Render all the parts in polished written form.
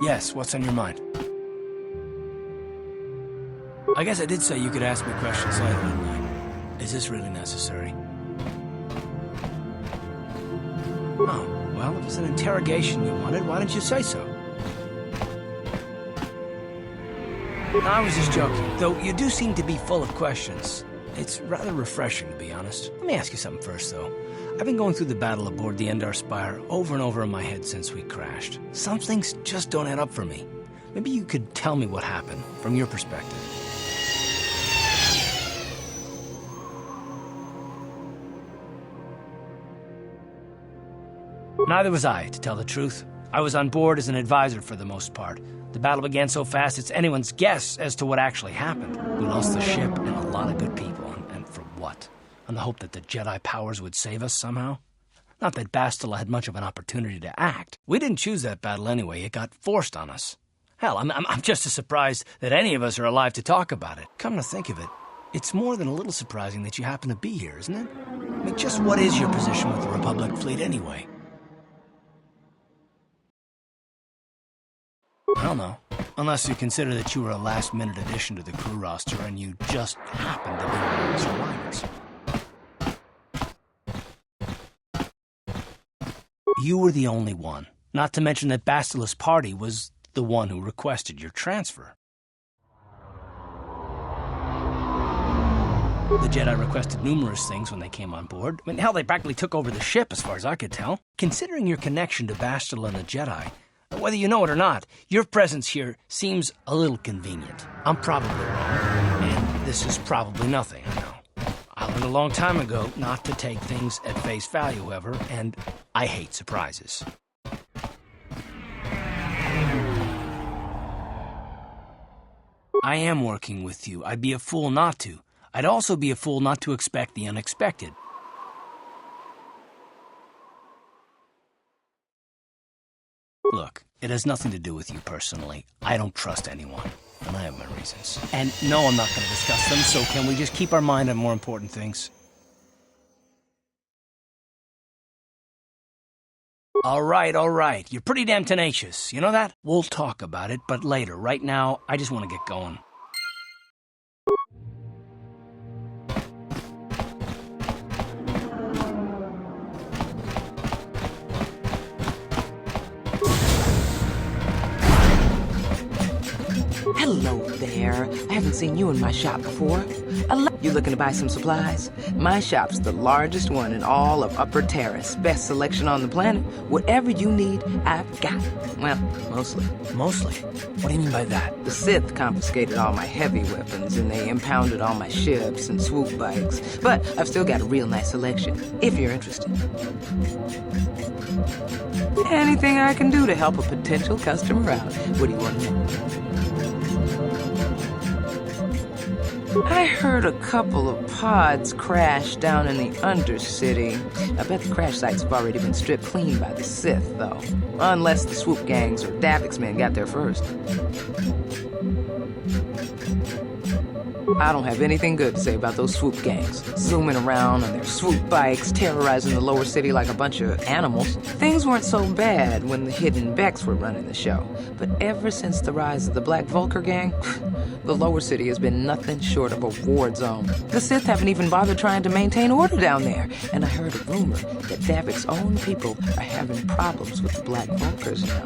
Yes, what's on your mind? I guess I did say you could ask me questions later, didn't I? Is this really necessary? Oh, well, if it's an interrogation you wanted, why didn't you say so? No, I was just joking, though you do seem to be full of questions. It's rather refreshing, to be honest. Let me ask you something first, though. I've been going through the battle aboard the Endar Spire over and over in my head since we crashed. Some things just don't add up for me. Maybe you could tell me what happened, from your perspective. Neither was I, to tell the truth. I was on board as an advisor for the most part. The battle began so fast it's anyone's guess as to what actually happened. We lost the ship and a lot of good people, and for what? On the hope that the Jedi powers would save us somehow? Not that Bastila had much of an opportunity to act. We didn't choose that battle anyway, it got forced on us. Hell, I'm just as surprised that any of us are alive to talk about it. Come to think of it, it's more than a little surprising that you happen to be here, isn't it? I mean, just what is your position with the Republic fleet anyway? I don't know. Unless you consider that you were a last-minute addition to the crew roster and you just happened to be one of the survivors. You were the only one. Not to mention that Bastila's party was the one who requested your transfer. The Jedi requested numerous things when they came on board. I mean, hell, they practically took over the ship as far as I could tell. Considering your connection to Bastila and the Jedi, whether you know it or not, your presence here seems a little convenient. I'm probably wrong, and this is probably nothing, I know. I learned a long time ago not to take things at face value, however, and I hate surprises. I am working with you. I'd be a fool not to. I'd also be a fool not to expect the unexpected. Look, it has nothing to do with you personally. I don't trust anyone, and I have my reasons. And no, I'm not going to discuss them, so can we just keep our mind on more important things? All right. You're pretty damn tenacious. You know that? We'll talk about it, but later. Right now, I just want to get going. Hello there. I haven't seen you in my shop before. You looking to buy some supplies? My shop's the largest one in all of Upper Taris. Best selection on the planet. Whatever you need, I've got. Well, mostly. Mostly? What do you mean by that? The Sith confiscated all my heavy weapons, and they impounded all my ships and swoop bikes. But I've still got a real nice selection, if you're interested. Anything I can do to help a potential customer out. What do you want to know? I heard a couple of pods crash down in the Undercity. I bet the crash sites have already been stripped clean by the Sith, though. Unless the swoop gangs or Davik's men got there first. I don't have anything good to say about those swoop gangs. Zooming around on their swoop bikes, terrorizing the lower city like a bunch of animals. Things weren't so bad when the hidden Becks were running the show. But ever since the rise of the Black Vulcar gang, the lower city has been nothing short of a war zone. The Sith haven't even bothered trying to maintain order down there. And I heard a rumor that Davik's own people are having problems with the Black Vulcars now.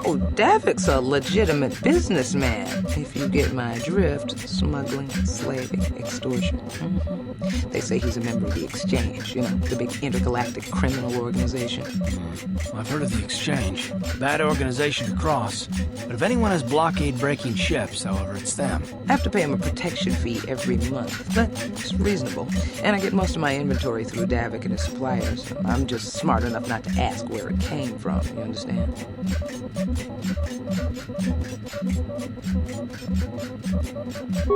Oh, Davik's a legitimate businessman, if you get my drift. Smuggling, slaving, extortion. They say he's a member of the Exchange, you know, the big intergalactic criminal organization. I've heard of the Exchange. Bad organization to cross. But if anyone has blockade-breaking ships, however, it's them. I have to pay him a protection fee every month, but it's reasonable. And I get most of my inventory through Davik and his suppliers. I'm just smart enough not to ask where it came from, you understand?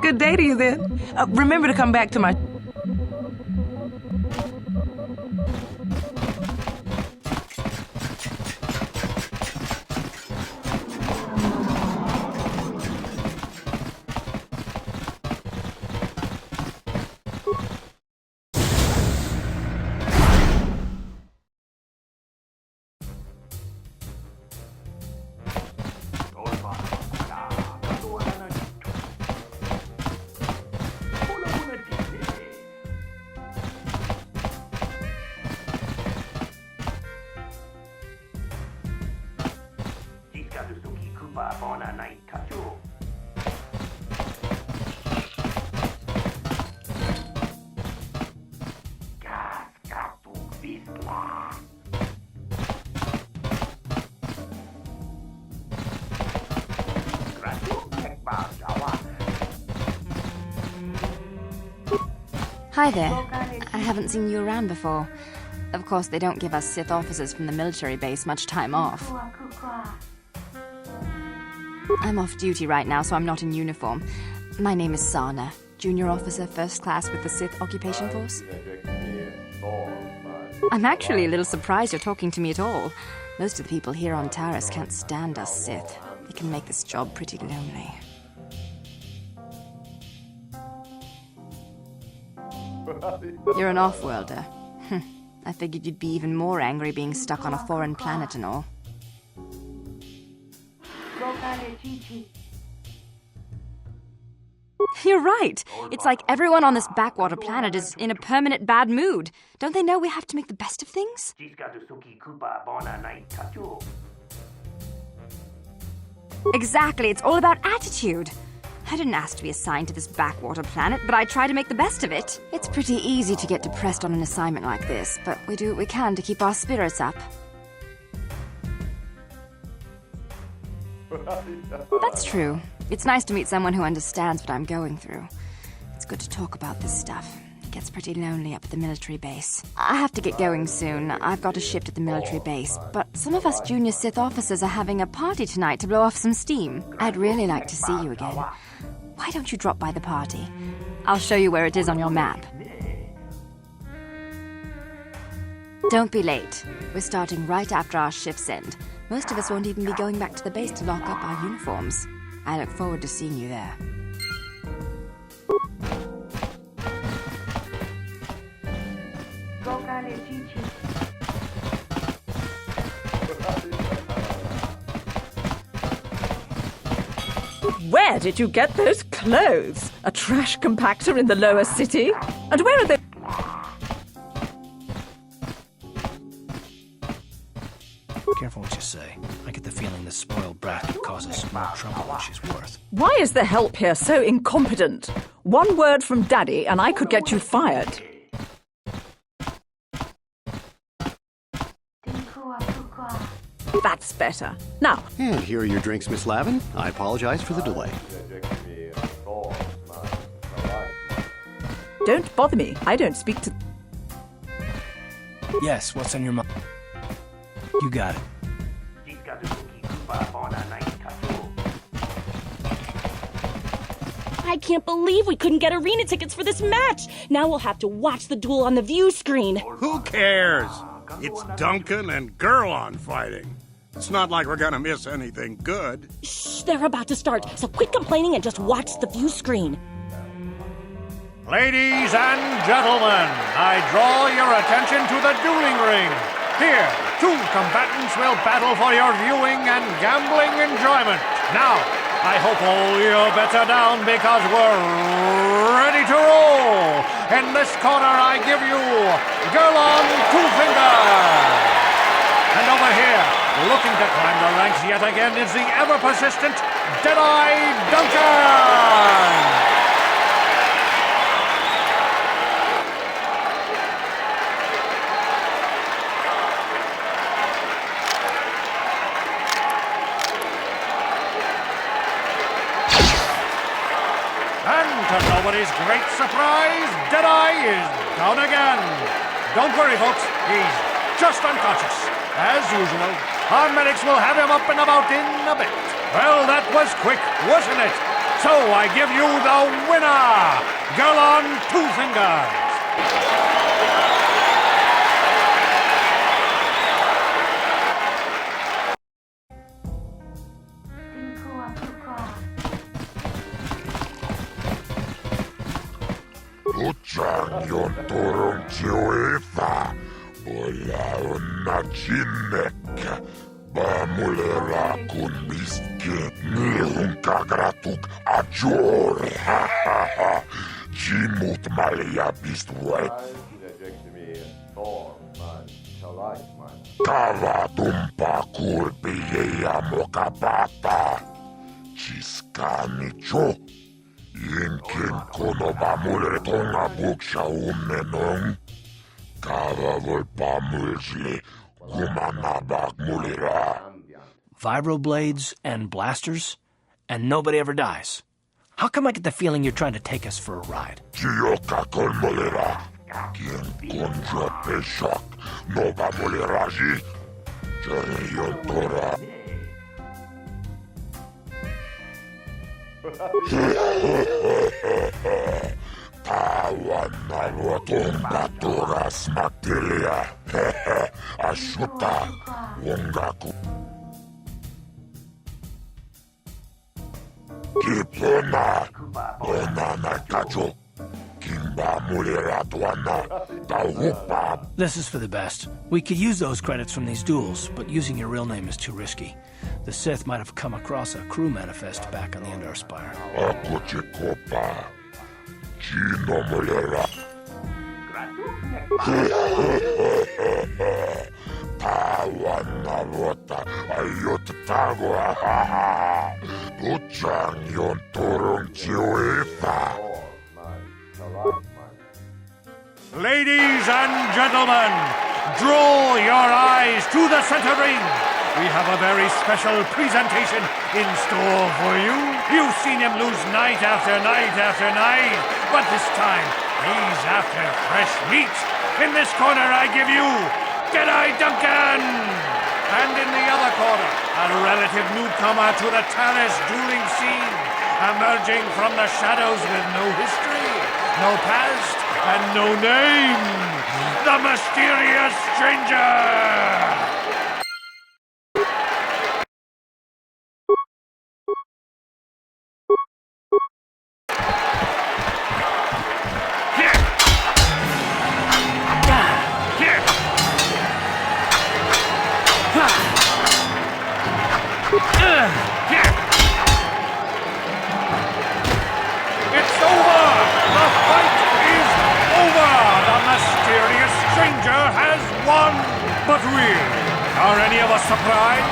Good day to you, then. Remember to come back to my... Hi there. I haven't seen you around before. Of course, they don't give us Sith officers from the military base much time off. I'm off duty right now, so I'm not in uniform. My name is Sana, junior officer, first class with the Sith occupation force. I'm actually a little surprised you're talking to me at all. Most of the people here on Taris can't stand us Sith. They can make this job pretty lonely. You're an off-worlder. I figured you'd be even more angry being stuck on a foreign planet and all. You're right. It's like everyone on this backwater planet is in a permanent bad mood. Don't they know we have to make the best of things? Exactly. It's all about attitude. I didn't ask to be assigned to this backwater planet, but I try to make the best of it. It's pretty easy to get depressed on an assignment like this, but we do what we can to keep our spirits up. That's true. It's nice to meet someone who understands what I'm going through. It's good to talk about this stuff. It gets pretty lonely up at the military base. I have to get going soon. I've got a shift at the military base, but some of us junior Sith officers are having a party tonight to blow off some steam. I'd really like to see you again. Why don't you drop by the party? I'll show you where it is on your map. Don't be late. We're starting right after our shifts end. Most of us won't even be going back to the base to lock up our uniforms. I look forward to seeing you there. Where did you get those clothes? A trash compactor in the lower city? And where are they? Careful what you say. I get the feeling this spoiled brat could cause us more trouble than she's worth. Why is the help here so incompetent? One word from Daddy and I could get you fired. That's better. Now. And here are your drinks, Miss Lavin. I apologize for the delay. Don't bother me. I don't speak to... Yes, what's on your mind? You got it. I can't believe we couldn't get arena tickets for this match. Now we'll have to watch the duel on the view screen. Who cares? It's Duncan and Gurlon fighting. It's not like we're gonna miss anything good. Shh, they're about to start, so quit complaining and just watch the view screen. Ladies and gentlemen, I draw your attention to the dueling ring. Here, two combatants will battle for your viewing and gambling enjoyment. Now, I hope all your bets are down because we're ready to roll. In this corner, I give you Gurlon Two Fingers. And over here, looking to climb the ranks yet again, is the ever-persistent Deadeye Duncan. And to nobody's great surprise, Deadeye is down again. Don't worry, folks. He's just unconscious. As usual, our medics will have him up and about in a bit. Well, that was quick, wasn't it? So I give you the winner, Gurlon Two Fingers. Utsanjon turun tioifa, bola onna cinnekkä, baamulera kun misket nilhun kagratuk ajore, Jimut malja pistuet. Kavatumpa kurpi ja mokapata, Chiskani jo. Jinkin konova mulle tonga buksha ummenong. Kava voi pamulsli kumanabak mulira. Vibroblades and blasters, and nobody ever dies. How come I get the feeling you're trying to take us for a ride? Gioca con molera. Quien conjure peshak no va moleraji. Jarion tora. Tawan na lotong baturas materia. Ashuta wongaku. Kipona ona na kacho. Kimba mulera tuana taupa. This is for the best. We could use those credits from these duels, but using your real name is too risky. The Sith might have come across a crew manifest back on the Endar Spire. Ako chikopa. Chino mulera. Tawan na lota ayot tago. Uchang yon turong chiwepa. Ladies and gentlemen, draw your eyes to the center ring. We have a very special presentation in store for you. You've seen him lose night after night after night, but this time he's after fresh meat. In this corner I give you Jedi Duncan! And in the other corner, a relative newcomer to the Taris dueling scene, emerging from the shadows with no history, no past, and no name, the mysterious stranger! It's over! The fight is over! The mysterious stranger has won! But really, are any of us surprised?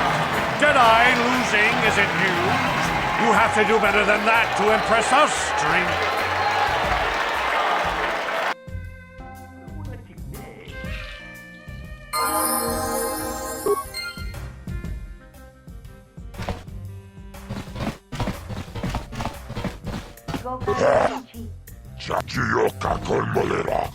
Jedi losing isn't news. You have to do better than that to impress us, stranger. Gioca con molera.